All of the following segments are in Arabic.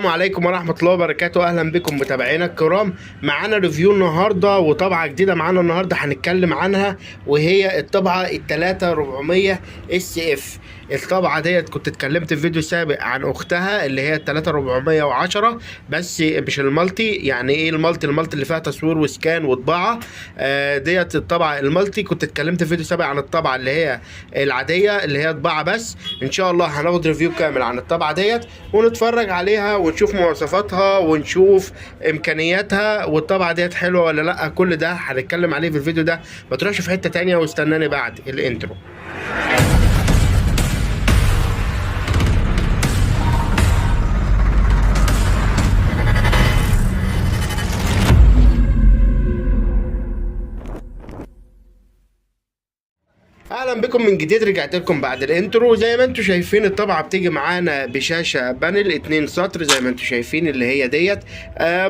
السلام عليكم ورحمة الله وبركاته. أهلا بكم متابعينا الكرام. معانا ريفيو النهاردة وطبعة جديدة معانا النهاردة هنتكلم عنها، وهي الطبعة ال3400 SF. الطبعة ديت كنت اتكلمت في فيديو سابق عن أختها اللي هي ال3410، بس مش المالتي. يعني إيه المالتي؟ المالتي اللي فيها تصوير وسكان وطباعة. ديت الطبعة المالتي. كنت اتكلمت في فيديو سابق عن الطبعة اللي هي العادية اللي هي طباعة بس. إن شاء الله هناخد ريفيو كامل عن الطبعة ديت ونتفرج عليها ونشوف مواصفاتها ونشوف امكانياتها، والطبعه ديت حلوه ولا لا. كل ده هنتكلم عليه في الفيديو ده. ما تروحش في حته تانية واستناني بعد الانترو. اهلا بكم من جديد. رجعت لكم بعد الانترو. زي ما انتم شايفين الطبعه بتيجي معانا بشاشه بانل 2 سطر زي ما انتم شايفين اللي هي ديت.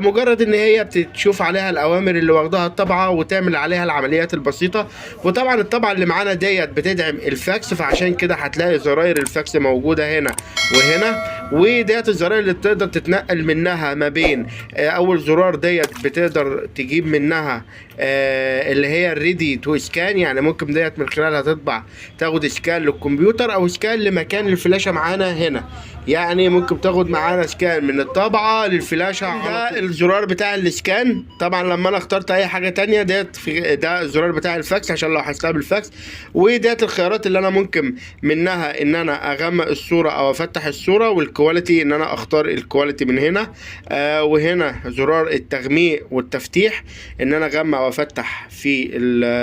مجرد ان هي بتشوف عليها الاوامر اللي واخدها الطبعه وتعمل عليها العمليات البسيطه. وطبعا الطبعه اللي معانا ديت بتدعم الفاكس، فعشان كده هتلاقي زراير الفاكس موجوده هنا وهنا. وديت الزراير اللي بتقدر تتنقل منها ما بين اول زرار ديت بتقدر تجيب منها اللي هي الريدي تو سكان. يعني ممكن ديت من خلالها تطبع تاخد سكان للكمبيوتر او سكان لمكان الفلاشه معانا هنا. يعني ممكن تاخد معانا سكان من الطابعه للفلاشه. ده الزرار بتاع السكان. طبعا لما انا اخترت اي حاجه تانية ديت ده الزرار بتاع الفاكس عشان لو هستقبل الفاكس. وديت الخيارات اللي انا ممكن منها ان انا اغمق الصوره او افتح الصوره، والكواليتي ان انا اختار الكواليتي من هنا. وهنا زرار التغميق والتفتيح ان انا اغمق وافتح في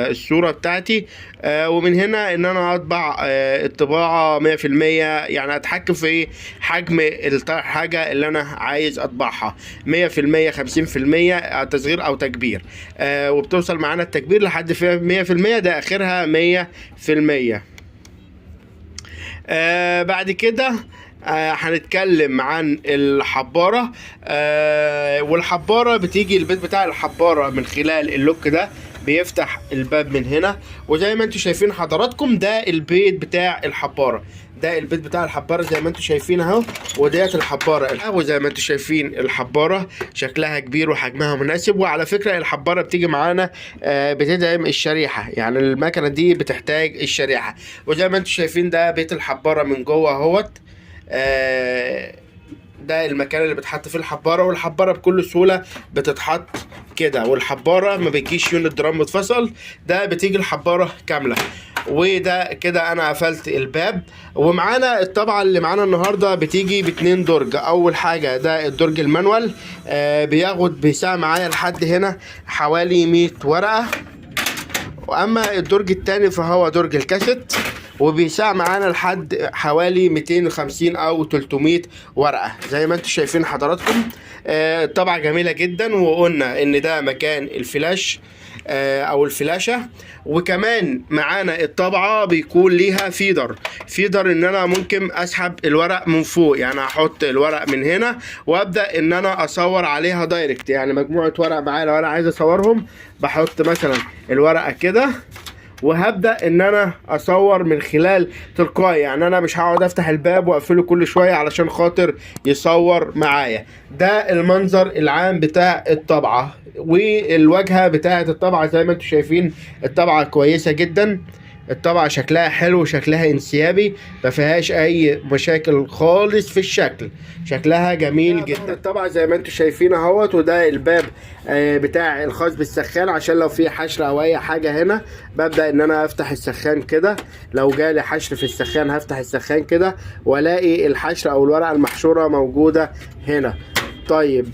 الصوره بتاعتي. ومن هنا ان انا اطبع الطباعه 100%، يعني اتحكم في حجم الحاجه اللي انا عايز اطبعها 100%، 50% تصغير او تكبير. وبتوصل معانا التكبير لحد 100%، ده اخرها 100%. بعد كده هنتكلم عن الحبارة. والحبارة بتيجي البيت بتاع الحبارة من خلال اللوك ده، بيفتح الباب من هنا. وزي ما انتم شايفين حضراتكم ده البيت بتاع الحبارة. ده البيت بتاع الحبارة زي ما انتم شايفين اهو. وديت الحبارة، وزي ما انتم شايفين الحبارة شكلها كبير وحجمها مناسب. وعلى فكرة الحبارة بتيجي معانا بتدعم الشريحة، يعني المكنة دي بتحتاج الشريحة. وزي ما انتم شايفين ده بيت الحبارة من جوه اهوت. ده المكان اللي بتحط فيه الحبارة. والحبارة بكل سهولة بتتحط كده، والحبارة ما بتجيش يونت درام متفصل، ده بتيجي الحبارة كاملة. وده كده انا قفلت الباب. ومعانا الطبعة اللي معانا النهاردة بتيجي باتنين درج. اول حاجة ده الدرج المانوال، بيساوي معايا لحد هنا حوالي 100 ورقة. واما الدرج التاني فهو درج الكاسيت، وبيساع معانا لحد حوالي 250 او 300 ورقه زي ما انتم شايفين حضراتكم. طبعا جميله جدا. وقلنا ان ده مكان الفلاش او الفلاشه. وكمان معانا الطبعه بيكون ليها فيدر ان انا ممكن اسحب الورق من فوق. يعني هحط الورق من هنا وابدا ان انا اصور عليها دايركت. يعني مجموعه ورق معايا لو انا عايز اصورهم بحط مثلا الورقه كده وهبدأ ان انا اصور من خلال تلقائي. يعني انا مش هقعد افتح الباب واقفله كل شوية علشان خاطر يصور معايا. ده المنظر العام بتاع الطبعة. والواجهة بتاعة الطبعة زي ما انتم شايفين الطبعة كويسة جدا. الطبعة شكلها حلو، شكلها انسيابي، ما فيهاش اي مشاكل خالص في الشكل، شكلها جميل جدا. الطبعة زي ما انتم شايفين اهوت. وده الباب بتاع الخاص بالسخان، عشان لو في حشر او اي حاجة هنا ببدأ ان انا افتح السخان كده. لو جالي حشر في السخان هفتح السخان كده والاقي الحشر او الورقة المحشورة موجودة هنا. طيب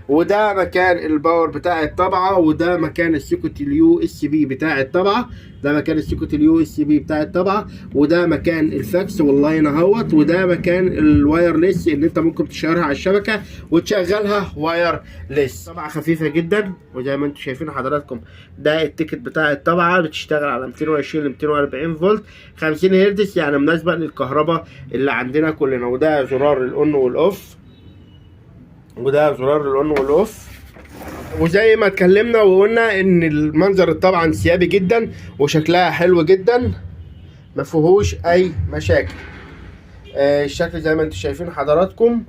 وده مكان الباور بتاع الطبعة. وده مكان السوكت اليو اس بي بتاع الطبعة. ده مكان السوكت اليو اس بي بتاع الطبعة. وده مكان الفاكس واللاين اهوت. وده مكان الوايرلس اللي انت ممكن تشيرها على الشبكة وتشغلها وايرلس. طبعة خفيفة جدا. وزي ما انتم شايفين حضراتكم ده التيكت بتاع الطبعة، بتشتغل على 220 ل 240 فولت 50 هرتز، يعني مناسبة للكهرباء اللي عندنا كلنا. وده زرار الاون والاوف. وده زرار الاون والاوف. وزي ما اتكلمنا وقلنا ان المنظر طبعا ثيابي جدا وشكلها حلو جدا. مفيهوش اي مشاكل. الشكل زي ما انتم شايفين حضراتكم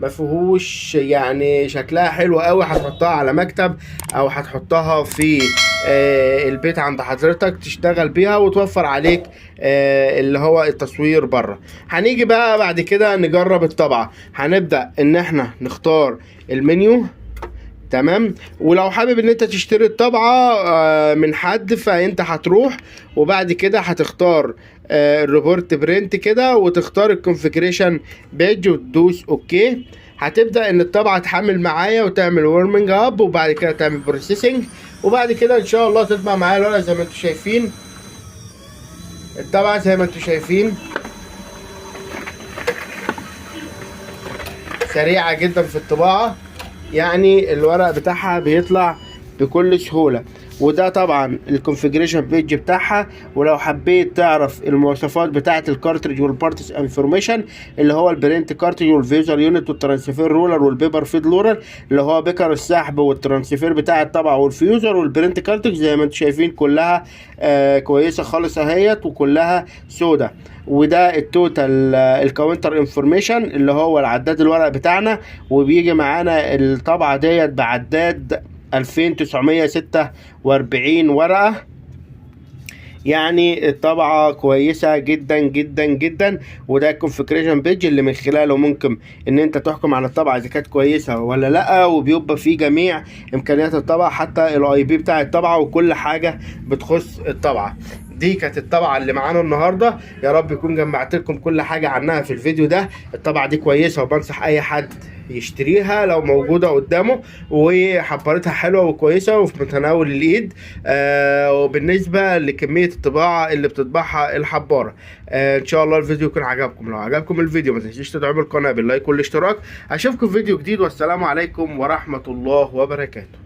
مفيهوش، يعني شكلها حلو قوي. هتحطها على مكتب او هتحطها في البيت عند حضرتك تشتغل بيها وتوفر عليك اللي هو التصوير بره. هنيجي بقى بعد كده نجرب الطبعة. هنبدأ ان احنا نختار المنيو، تمام. ولو حابب ان انت تشتري الطبعة من حد فانت هتروح وبعد كده هتختار الريبورت برنت كده وتختار الكونفيجريشن بيج وتدوس اوكي. هتبدا ان الطبعه تحمل معايا وتعمل وورمنج اب وبعد كده تعمل بروسيسنج وبعد كده ان شاء الله تطبع معايا الورقه زي ما انتم شايفين. الطبعه زي ما انتم شايفين سريعه جدا في الطباعه، يعني الورق بتاعها بيطلع بكل سهوله. وده طبعا الكونفيجريشن بيج بتاعها. ولو حبيت تعرف المواصفات بتاعه الكارتريج والبارتس انفورميشن اللي هو البرنت كارتريج والفيزر يونت والترانسفير رولر والبيبر فيد رولر اللي هو بيكر السحب والترانسفير بتاع الطبعه والفيوزر والبرنت كارتريج زي ما انتم شايفين كلها كويسه خالص اهيت وكلها سودا. وده التوتال الكاونتر انفورميشن اللي هو العداد الورق بتاعنا، وبيجي معانا الطبعه ديت بعداد 2946 ورقة. يعني الطبعة كويسة جدا جدا جدا. وده الكونفيجريشن بيج اللي من خلاله ممكن ان انت تحكم على الطبعة اذا كانت كويسة ولا لا، وبيبقى فيه جميع امكانيات الطبعة حتى الاي بي بتاع الطبعة وكل حاجة بتخص الطبعة. دي كانت الطبعة اللي معانا النهاردة. يا رب يكون جمعت لكم كل حاجة عنها في الفيديو ده. الطبعة دي كويسة وبنصح اي حد يشتريها لو موجودة قدامه، وحبارتها حلوة وكويسة وفي متناول الايد. وبالنسبة لكمية الطباعة اللي بتطبعها الحبارة، ان شاء الله الفيديو يكون عجبكم. لو عجبكم الفيديو ما تنسيش تدعموا القناة باللايك والاشتراك. اشوفكم في فيديو جديد والسلام عليكم ورحمة الله وبركاته.